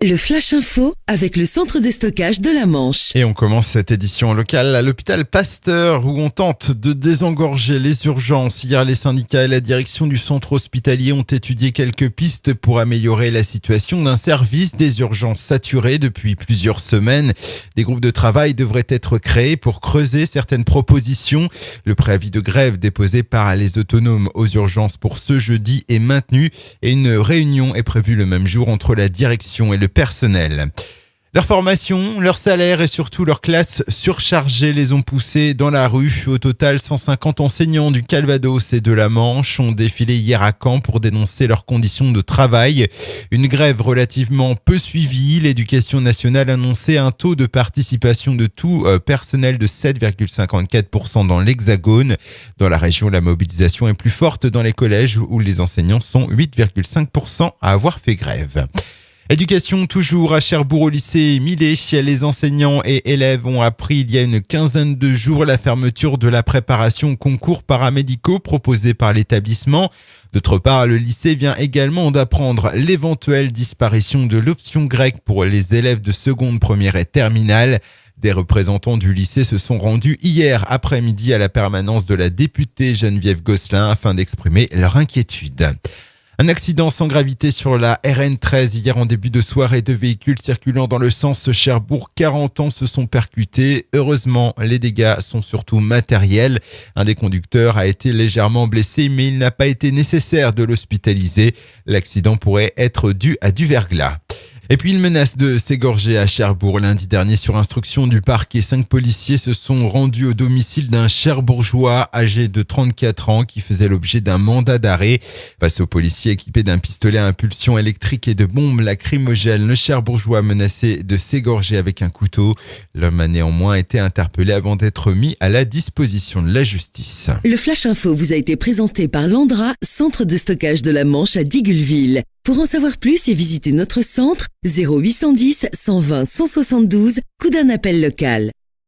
Le Flash Info avec le centre de stockage de la Manche. Et on commence cette édition locale à l'hôpital Pasteur où on tente de désengorger les urgences. Hier, les syndicats et la direction du centre hospitalier ont étudié quelques pistes pour améliorer la situation d'un service des urgences saturé depuis plusieurs semaines. Des groupes de travail devraient être créés pour creuser certaines propositions. Le préavis de grève déposé par les autonomes aux urgences pour ce jeudi est maintenu et une réunion est prévue le même jour entre la direction et le personnel. Leur formation, leur salaire et surtout leur classe surchargée les ont poussés dans la rue. Au total, 150 enseignants du Calvados et de la Manche ont défilé hier à Caen pour dénoncer leurs conditions de travail. Une grève relativement peu suivie. L'Éducation nationale annonçait un taux de participation de tout personnel de 7,54% dans l'Hexagone. Dans la région, la mobilisation est plus forte dans les collèges où les enseignants sont 8,5% à avoir fait grève. Éducation toujours à Cherbourg au lycée Millet. Les enseignants et élèves ont appris il y a une quinzaine de jours la fermeture de la préparation aux concours paramédicaux proposée par l'établissement. D'autre part, le lycée vient également d'apprendre l'éventuelle disparition de l'option grecque pour les élèves de seconde, première et terminale. Des représentants du lycée se sont rendus hier après-midi à la permanence de la députée Geneviève Gosselin afin d'exprimer leur inquiétude. Un accident sans gravité sur la RN13 hier en début de soirée. Deux véhicules circulant dans le sens Cherbourg-40 se sont percutés. Heureusement, les dégâts sont surtout matériels. Un des conducteurs a été légèrement blessé, mais il n'a pas été nécessaire de l'hospitaliser. L'accident pourrait être dû à du verglas. Et puis une menace de s'égorger à Cherbourg. Lundi dernier, sur instruction du parquet, 5 policiers se sont rendus au domicile d'un Cherbourgeois âgé de 34 ans qui faisait l'objet d'un mandat d'arrêt. Face aux policiers équipés d'un pistolet à impulsion électrique et de bombes lacrymogènes, le Cherbourgeois menacé de s'égorger avec un couteau. L'homme a néanmoins été interpellé avant d'être mis à la disposition de la justice. Le Flash Info vous a été présenté par Landra, centre de stockage de la Manche à Digueulville. Pour en savoir plus et visiter notre centre, 0810 120 172, coup d'un appel local.